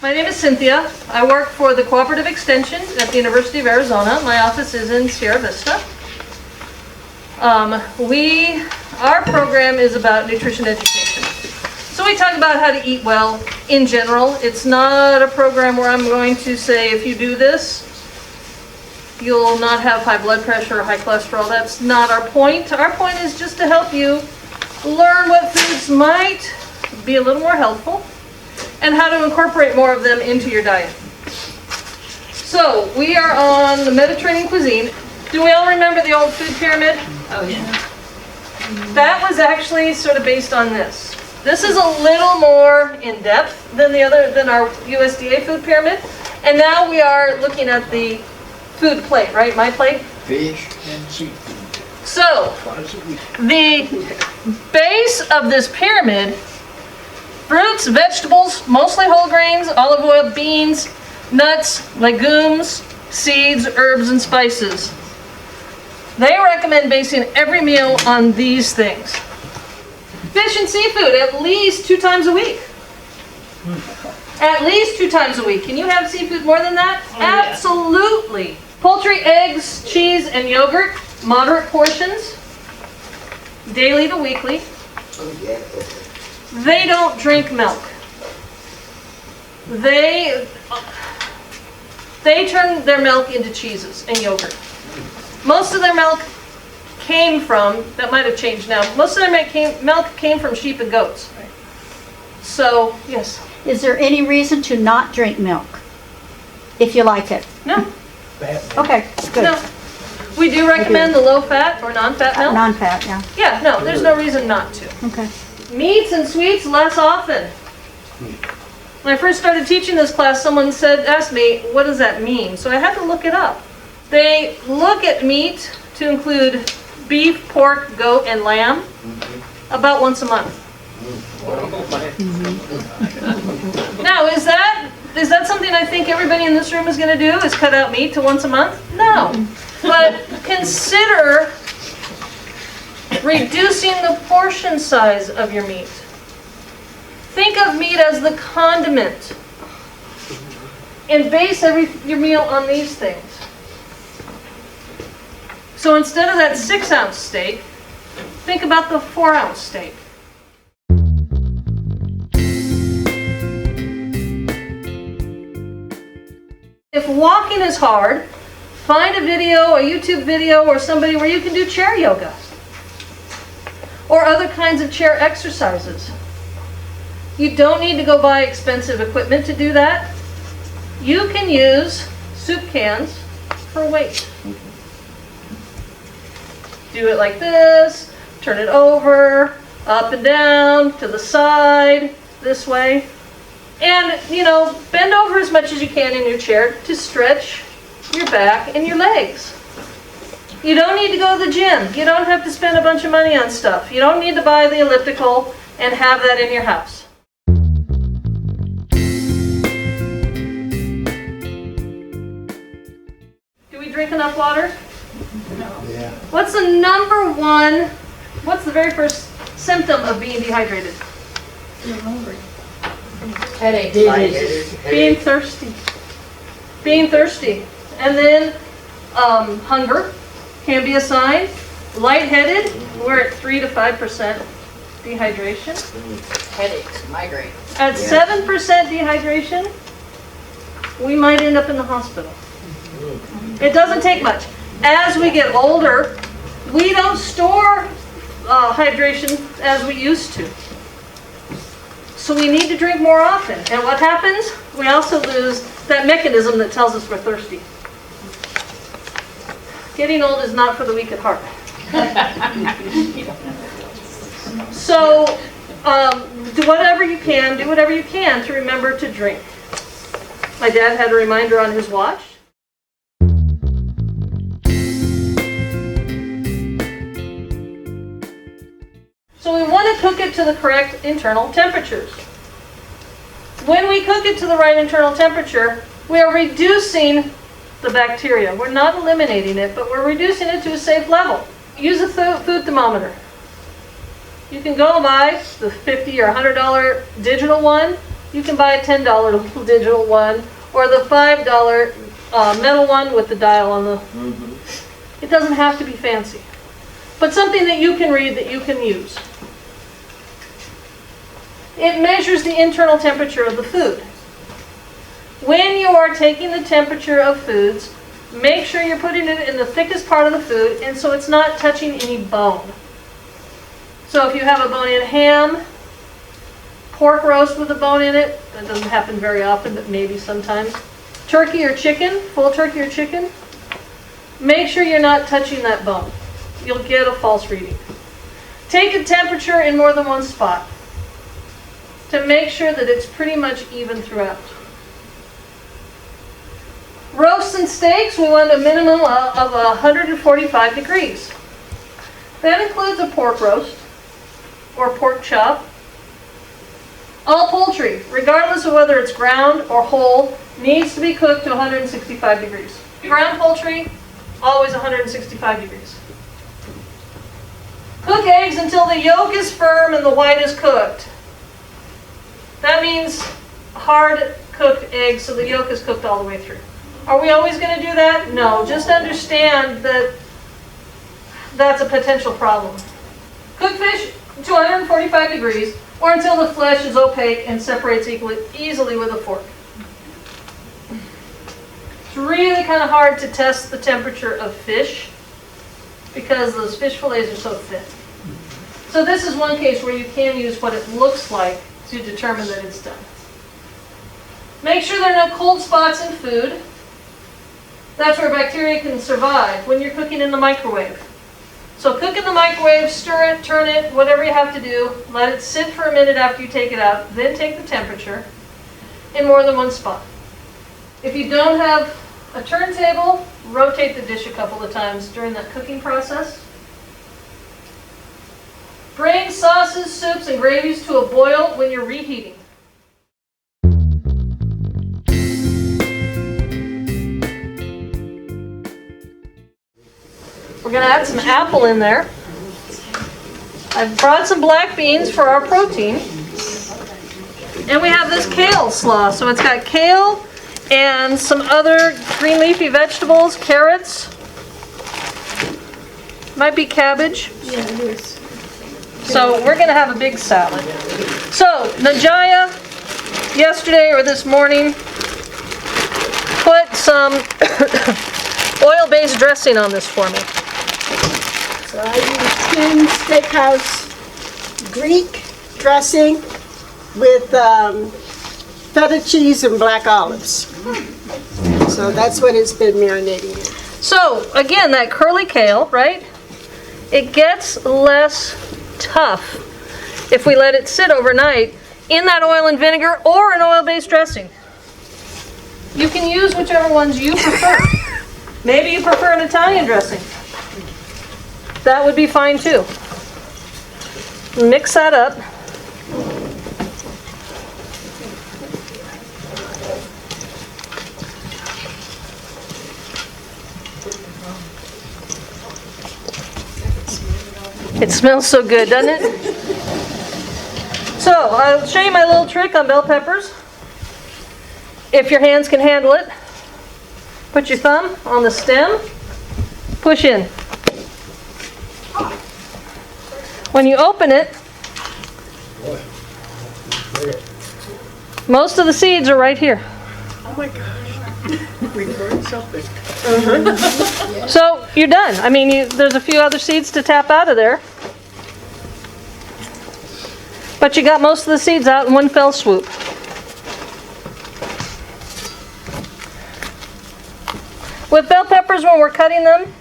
My name is Cynthia. I work for the Cooperative Extension at the University of Arizona. My office is in Sierra Vista. Our program is about nutrition education. So we talk about how to eat well in general. It's not a program where I'm going to say if you do this, you'll not have high blood pressure or high cholesterol. That's not our point. Our point is just to help you learn what foods might be a little more helpful and how to incorporate more of them into your diet. So we are on the Mediterranean cuisine. Do we all remember the old food pyramid? Oh yeah. That was actually sort of based on this. This is a little more in depth than our USDA food pyramid. And now we are looking at the food plate, right? My plate? Fish and seafood. So the base of this pyramid: fruits, vegetables, mostly whole grains, olive oil, beans, nuts, legumes, seeds, herbs, and spices. They recommend basing every meal on these things. Fish and seafood, at least 2 times a week. At least 2 times a week. Can you have seafood more than that? Oh, yeah. Absolutely. Poultry, eggs, cheese, and yogurt, moderate portions, daily to weekly. They don't drink milk. They turn their milk into cheeses and yogurt. Most of their milk came from, that might have changed now, most of their milk came from sheep and goats. So, yes. Is there any reason to not drink milk if you like it? No. Okay, good. No. We do recommend the low-fat or non-fat milk. Non-fat, yeah. Yeah, no, there's no reason not to. Okay. Meats and sweets less often. When I first started teaching this class, someone asked me, what does that mean? So I had to look it up. They look at meat to include beef, pork, goat, and lamb about once a month. Now, is that something I think everybody in this room is going to do, is cut out meat to once a month? No. But consider reducing the portion size of your meat. Think of meat as the condiment. And base your meal on these things. So instead of that 6-ounce steak, think about the 4-ounce steak. If walking is hard, find a video, a YouTube video, or somebody where you can do chair yoga. Or other kinds of chair exercises. You don't need to go buy expensive equipment to do that. You can use soup cans for weight. Do it like this, turn it over, up and down, to the side, this way. And, bend over as much as you can in your chair to stretch your back and your legs. You don't need to go to the gym. You don't have to spend a bunch of money on stuff. You don't need to buy the elliptical and have that in your house. Do we drink enough water? Yeah. What's the very first symptom of being dehydrated? You're hungry. Headache. Being thirsty. Being thirsty. And then hunger can be a sign. Lightheaded, we're at 3 to 5% dehydration. Headaches, migraine. At 7% dehydration, we might end up in the hospital. It doesn't take much. As we get older, we don't store hydration as we used to. So we need to drink more often. And what happens? We also lose that mechanism that tells us we're thirsty. Getting old is not for the weak at heart. So do whatever you can to remember to drink. My dad had a reminder on his watch. So we want to cook it to the correct internal temperatures. When we cook it to the right internal temperature, we are reducing the bacteria. We're not eliminating it, but we're reducing it to a safe level. Use a food thermometer. You can go buy the $50 or $100 digital one. You can buy a $10 digital one, or the $5 metal one with the dial on the... It doesn't have to be fancy, but something that you can read, that you can use. It measures the internal temperature of the food. When you are taking the temperature of foods, make sure you're putting it in the thickest part of the food, and so it's not touching any bone. So if you have a bone-in ham, pork roast with a bone in it, that doesn't happen very often, but maybe sometimes. Turkey or chicken, full turkey or chicken, make sure you're not touching that bone. You'll get a false reading. Take a temperature in more than one spot to make sure that it's pretty much even throughout. Roasts and steaks, we want a minimum of 145 degrees. That includes a pork roast or pork chop. All poultry, regardless of whether it's ground or whole, needs to be cooked to 165 degrees. Ground poultry, always 165 degrees. Cook eggs until the yolk is firm and the white is cooked. That means hard cooked eggs so the yolk is cooked all the way through. Are we always going to do that? No, just understand that that's a potential problem. Cook fish to 145 degrees or until the flesh is opaque and separates easily with a fork. It's really kind of hard to test the temperature of fish because those fish fillets are so thin. So this is one case where you can use what it looks like to determine that it's done. Make sure there are no cold spots in food. That's where bacteria can survive when you're cooking in the microwave. So cook in the microwave, stir it, turn it, whatever you have to do. Let it sit for a minute after you take it out. Then take the temperature in more than one spot. If you don't have a turntable, rotate the dish a couple of times during that cooking process. Bring sauces, soups, and gravies to a boil when you're reheating. We're going to add some apple in there. I've brought some black beans for our protein. And we have this kale slaw. So it's got kale and some other green leafy vegetables, carrots. Might be cabbage. Yeah, it is. So we're going to have a big salad. So Najaya, yesterday or this morning, put some oil-based dressing on this for me. So I use Tin Steakhouse Greek dressing with feta cheese and black olives. So that's what it's been marinating in. So again, that curly kale, right? It gets less tough if we let it sit overnight in that oil and vinegar or an oil-based dressing. You can use whichever ones you prefer. Maybe you prefer an Italian dressing. That would be fine too. Mix that up. It smells so good, doesn't it? So, I'll show you my little trick on bell peppers. If your hands can handle it, put your thumb on the stem, push in. When you open it, most of the seeds are right here. Oh my gosh. We burned something. So you're done. I mean, there's a few other seeds to tap out of there. But you got most of the seeds out in one fell swoop. With bell peppers, when we're cutting them,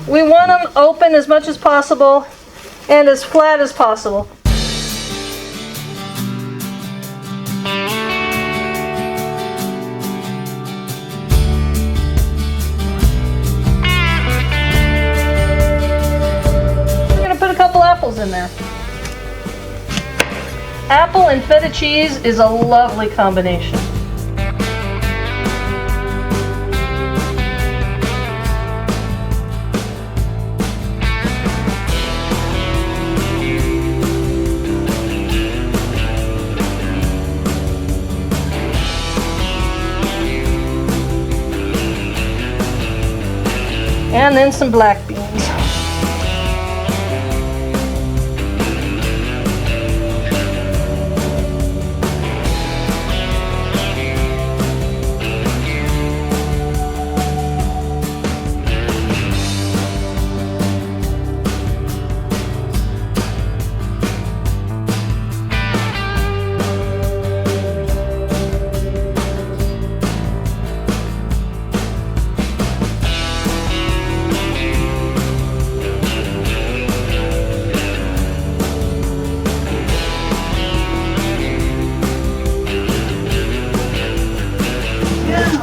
we want them open as much as possible and as flat as possible. We're going to put a couple apples in there. Apple and feta cheese is a lovely combination. And then some black beans.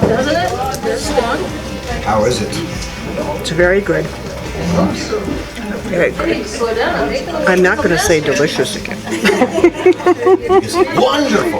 Doesn't it? This one? How is it? It's very good. Very good. Slow down. I'm making a I'm not going to say delicious again. It's wonderful.